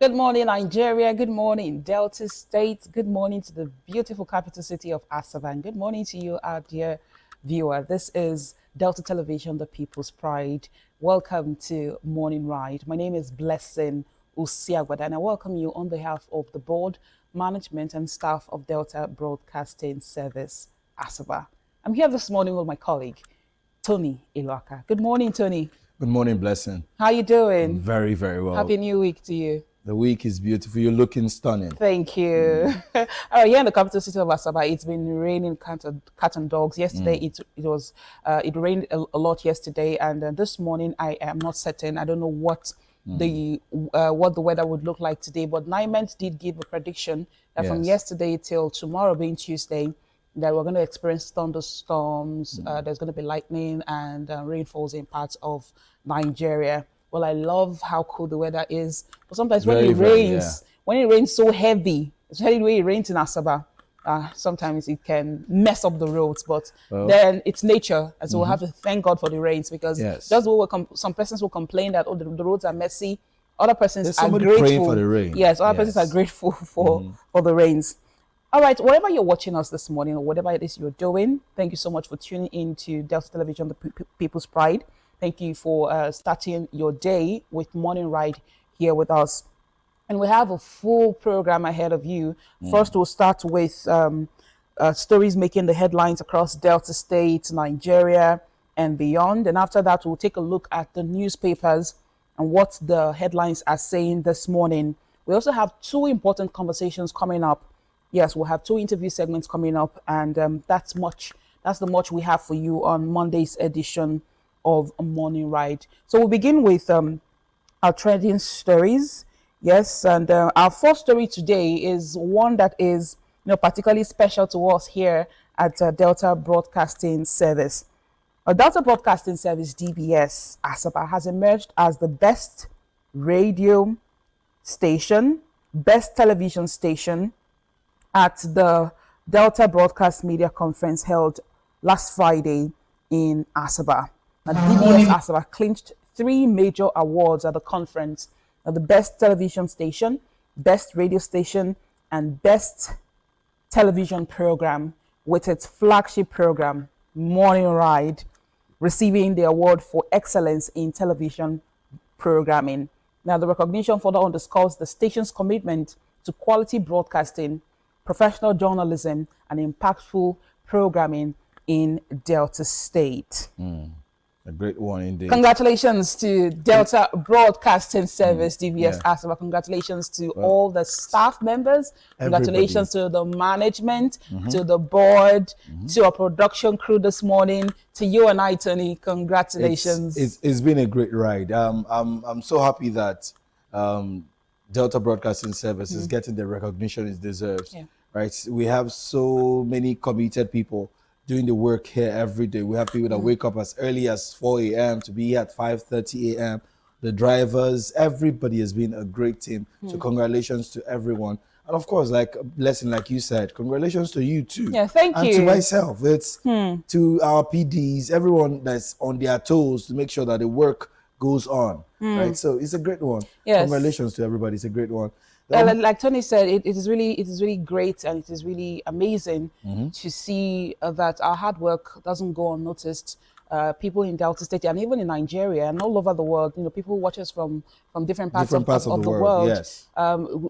Good morning, Nigeria. Good morning, Delta State. Good morning to the beautiful capital city of Asaba. And good morning to you, our dear viewer. This is Delta Television, the People's Pride. Welcome to Morning Ride. My name is Blessing Usiagwada, and I welcome you on behalf of the board, management, and staff of Delta Broadcasting Service, Asaba. I'm here this morning with my colleague, Tony Iloaka. Good morning, Tony. Good morning, Blessing. How you doing? Very, very well. Happy New Week to you. The week is beautiful. You're looking stunning. Thank you. Here in the capital city of Asaba, it's been raining cat and dogs. Yesterday, it rained a lot yesterday, and this morning I am not certain. I don't know what the weather would look like today, but NIMET did give a prediction that from yesterday till tomorrow, being Tuesday, that we're going to experience thunderstorms. There's going to be lightning and rainfalls in parts of Nigeria. Well, I love how cool the weather is, but sometimes when it rains so heavy, especially the way it rains in Asaba, sometimes it can mess up the roads. But then it's nature, and so we'll have to thank God for the rains, because just what some persons will complain that the roads are messy. Other persons are grateful. Praying for the rain. Yes, other persons are grateful for the rains. All right, wherever you're watching us this morning, or whatever it is you're doing, thank you so much for tuning in to Delta Television, the People's Pride. Thank you for starting your day with Morning Ride here with us. And we have a full program ahead of you. First, we'll start with stories making the headlines across Delta State, Nigeria, and beyond. And after that, we'll take a look at the newspapers and what the headlines are saying this morning. We also have two important conversations coming up. Yes, we'll have two interview segments coming up, and that's the much we have for you on Monday's edition of a Morning Ride. So we'll begin with our trending stories. Yes, and our first story today is one that is particularly special to us here at Delta Broadcasting Service. Delta Broadcasting Service, DBS Asaba, has emerged as the best radio station, best television station at the Delta Broadcast Media Conference held last Friday in Asaba. And DBS Asaba clinched 3 major awards at the conference: the best television station, best radio station, and best television program, with its flagship program, Morning Ride, receiving the award for excellence in television programming. Now, the recognition further underscores the station's commitment to quality broadcasting, professional journalism, and impactful programming in Delta State. A great one indeed. Congratulations to Delta Broadcasting Service, DBS Asaba. Congratulations to all the staff members. Congratulations to the management, to the board, to our production crew this morning, to you and I, Tony. Congratulations. It's been a great ride. I'm so happy that Delta Broadcasting Service is getting the recognition it deserves. Right? We have so many committed people doing the work here every day. We have people that wake up as early as 4 a.m. to be here at 5:30 a.m. The drivers, everybody has been a great team. So congratulations to everyone. And of course, like Blessing, like you said, congratulations to you too. Yeah, thank you. And to myself, it's to our PDs, everyone that's on their toes to make sure that the work goes on. Right? So it's a great one. Yes. Congratulations to everybody. It's a great one. Like Tony said, it is really great, and it is really amazing to see that our hard work doesn't go unnoticed. People in Delta State and even in Nigeria and all over the world, people who watch us from different parts of the world,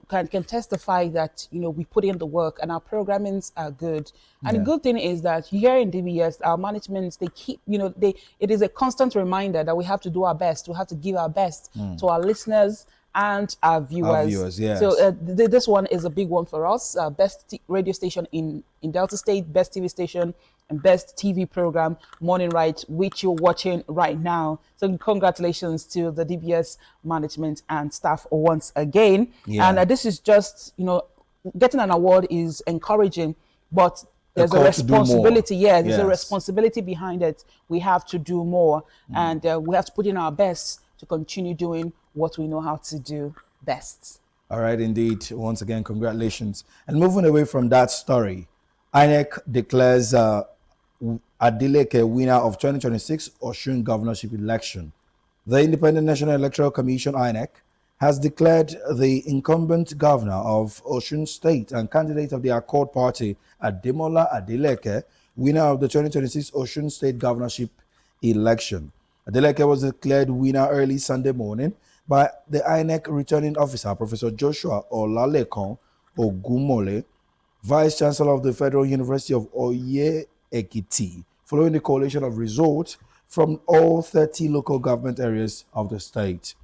can testify that we put in the work and our programmings are good. And the good thing is that here in DBS, our management, they keep it is a constant reminder that we have to do our best. We have to give our best to our listeners and our viewers. So this one is a big one for us. Best radio station in Delta State, best TV station, and best TV program, Morning Ride, which you're watching right now. So congratulations to the DBS management and staff once again. And this is just, getting an award is encouraging, but there's a responsibility. There's a responsibility behind it. We have to do more, and we have to put in our best to continue doing what we know how to do best. All right, indeed. Once again, congratulations. And moving away from that story, INEC declares Adeleke winner of 2026 Osun governorship election. The Independent National Electoral Commission, INEC, has declared the incumbent governor of Osun State and candidate of the Accord Party, Ademola Adeleke, winner of the 2026 Osun State governorship election. Adeleke was declared winner early Sunday morning by the INEC returning officer, Professor Joshua Olalekon Ogumole, Vice Chancellor of the Federal University of Oye Ekiti, following the collation of results from all 30 local government areas of the state.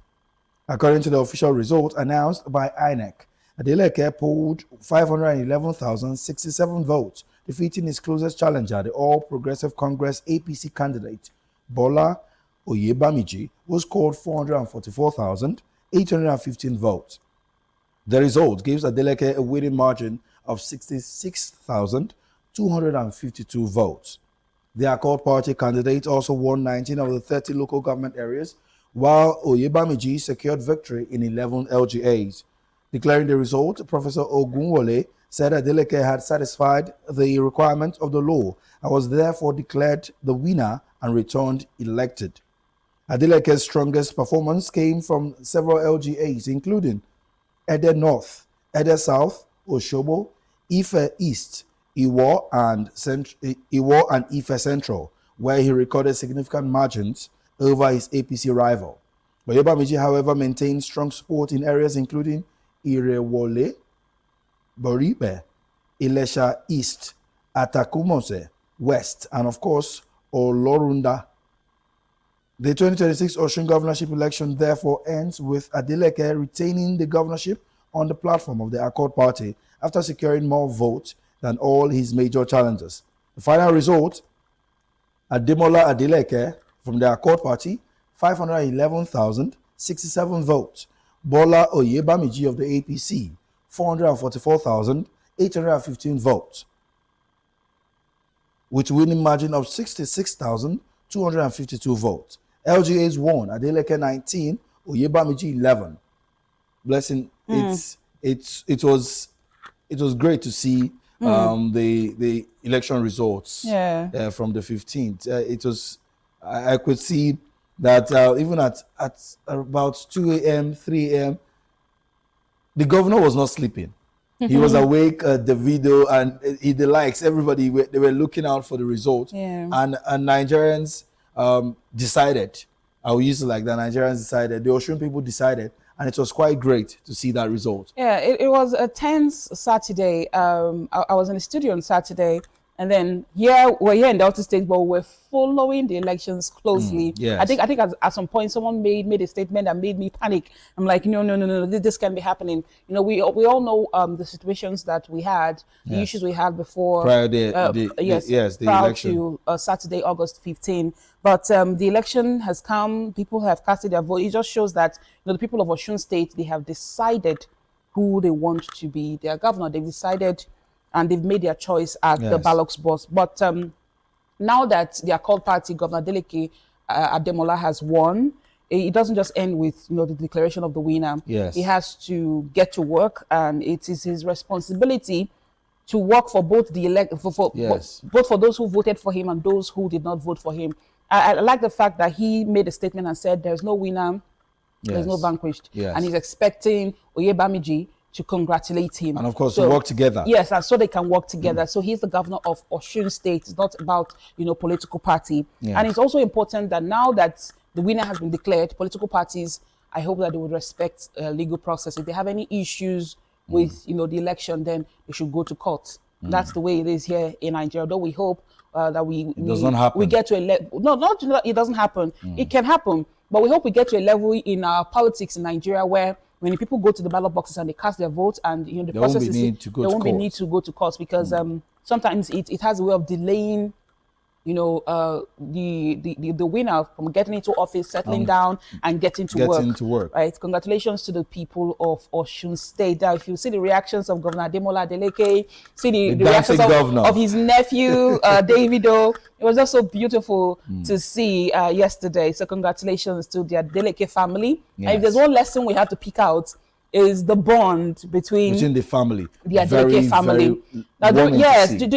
According to the official results announced by INEC, Adeleke polled 511,067 votes, defeating his closest challenger, the All Progressive Congress APC candidate, Bola Oyebamiji, who scored 444,815 votes. The result gives Adeleke a winning margin of 66,252 votes. The Accord Party candidate also won 19 of the 30 local government areas, while Oyebamiji secured victory in 11 LGAs. Declaring the result, Professor Ogunwole said Adeleke had satisfied the requirements of the law and was therefore declared the winner and returned elected. Adeleke's strongest performance came from several LGAs, including Ede North, Ede South, Oshobo, Ife East, Iwo and Ife Central, where he recorded significant margins over his APC rival. Oyebamiji, however, maintained strong support in areas including Irewole, Boribe, Ilesha East, Atakumose West, and of course, Olorunda. The 2026 Osun governorship election therefore ends with Adeleke retaining the governorship on the platform of the Accord Party after securing more votes than all his major challengers. The final result, Ademola Adeleke from the Accord Party, 511,067 votes. Bola Oyebamiji of the APC, 444,815 votes, with winning margin of 66,252 votes. LGAs won, Adeleke 19, Oyebamiji 11. Blessing, it was great to see the election results from the 15th. It was, I could see that even at about 2 a.m., 3 a.m., the governor was not sleeping. He was awake, the video, and the likes, everybody, they were looking out for the results. Yeah. And Nigerians decided, I will use it like that, Nigerians decided, the Osun people decided, and it was quite great to see that result. Yeah, it was a tense Saturday. I was in the studio on Saturday, and then we're here in Delta State, but we're following the elections closely. Yes. I think at some point someone made a statement that made me panic. I'm like, no, this can't be happening. You know, we all know the situations that we had, the issues we had before Prior the prior election to Saturday, August 15. But the election has come. People have casted their vote. It just shows that the people of Osun State, they have decided who they want to be their governor. They've decided and they've made their choice at the ballot box. But now that the Accord Party, Governor Adeleke Ademola has won, it doesn't just end with the declaration of the winner. Yes. He has to get to work, and it is his responsibility to work for both the both for those who voted for him and those who did not vote for him. I like the fact that he made a statement and said there's no winner, there's no vanquished. And he's expecting Oyebamiji to congratulate him. And of course, to work together. Yes, and so they can work together. So he's the governor of Osun State. It's not about, political party. And it's also important that now that the winner has been declared, political parties, I hope that they would respect legal process. If they have any issues with, the election, then they should go to court. That's the way it is here in Nigeria. Though we hope that we get to a level. No, not it doesn't happen. It can happen, but we hope we get to a level in our politics in Nigeria where when people go to the ballot boxes and they cast their votes, and the process is there won't be need to go to court, because sometimes it has a way of delaying the winner from getting into office, settling down, and getting to work. Right? Congratulations to the people of Osun State. If you see the reactions of Governor Ademola Adeleke, see the reactions of his nephew, Davido, it was just so beautiful to see yesterday. So congratulations to the Adeleke family. And if there's one lesson we have to pick out, is the bond between the family, the Adeleke family.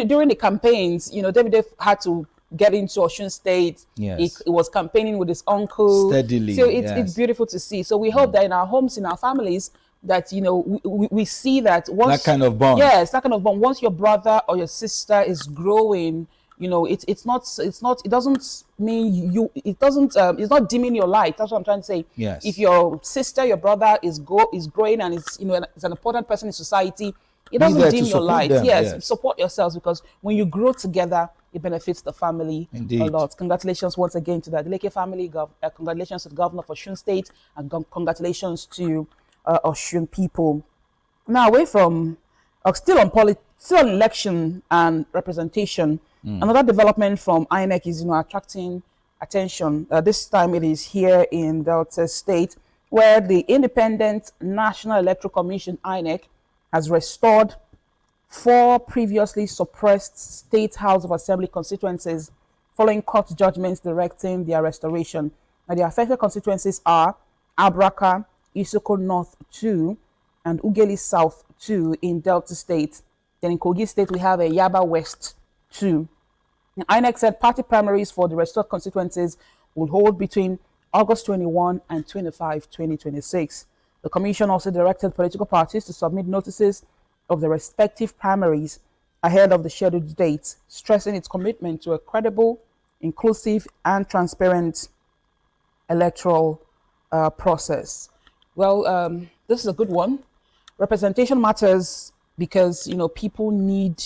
During the campaigns, Davido had to get into Osun State. Yes. He was campaigning with his uncle. Steadily. So it's beautiful to see. So we hope that in our homes, in our families, that, you know, we see that once that kind of bond. Yes, that kind of bond. Once your brother or your sister is growing, you know, it doesn't mean it's not dimming your light. That's what I'm trying to say. Yes. If your sister, your brother is growing and is, you know, is an important person in society, it doesn't dim your light. Yes, support yourselves, because when you grow together, it benefits the family a lot. Congratulations once again to the Adeleke family. Congratulations to the governor of Osun State, and congratulations to Osun people. Now, away from still on election and representation, another development from INEC is, you know, attracting attention. This time it is here in Delta State, where the Independent National Electoral Commission (INEC) has restored 4 previously suppressed State House of Assembly constituencies following court judgments directing their restoration. Now, the affected constituencies are Abraka, Isoko North 2, and Ugeli South 2 in Delta State. Then in Kogi State, we have a Yaba West 2. And INEC said party primaries for the restored constituencies will hold between August 21 and 25, 2026. The Commission also directed political parties to submit notices of the respective primaries ahead of the scheduled dates, stressing its commitment to a credible, inclusive, and transparent electoral process. Well, this is a good one. Representation matters because, you know, people need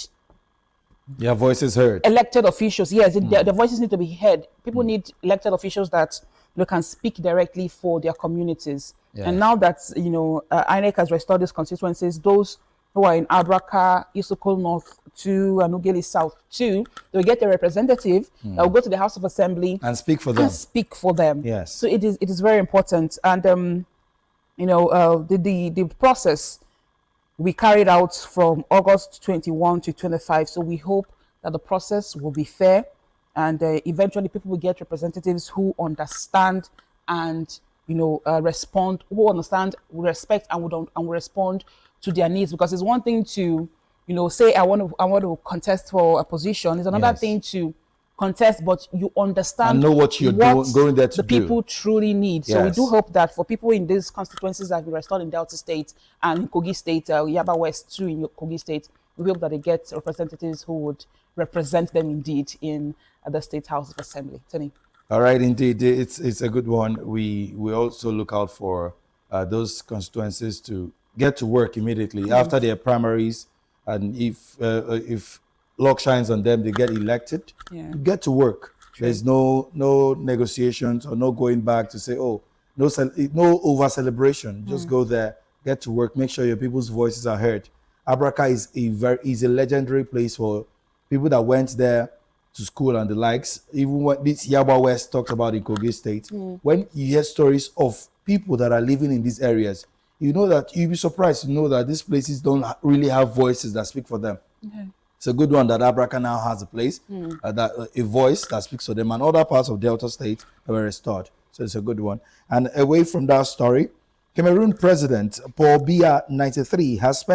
their voices heard. Elected officials, yes, their voices need to be heard. People need elected officials that, you know, can speak directly for their communities. Yeah. And now that, you know, INEC has restored these constituencies, those who are in Abraka, Isoko North 2, and Ugeli South 2, they'll get a representative that will go to the House of Assembly and speak for them. Yes. So it is very important. And you know, the process we carried out from August 21 to 25. So we hope that the process will be fair, and eventually people will get representatives who understand and, you know, respond, who understand, respect, and will respond to their needs. Because it's one thing to, you know, say I want to contest for a position. It's another thing to contest, but you understand and know what you're going there to the people truly need. So we do hope that for people in these constituencies that we restored in Delta State and in Kogi State, Yaba West 2 in Kogi State, we hope that they get representatives who would represent them indeed in the State House of Assembly. Tony. All right, indeed, it's a good one. We also look out for those constituencies to get to work immediately after their primaries, and if luck shines on them, they get elected. Get to work. True. There's no negotiations or no going back to say, oh, no over celebration. Just go there, get to work, make sure your people's voices are heard. Abraka is a legendary place for people that went there to school and the likes. Even what this Yaba West talked about in Kogi State, when you hear stories of people that are living in these areas, you know that you'll be surprised to know that these places don't really have voices that speak for them. It's a good one that Abraka now has a place, a voice that speaks for them, and other parts of Delta State were restored. So it's a good one. And away from that story, Cameroon President Paul Biya, 93, has spent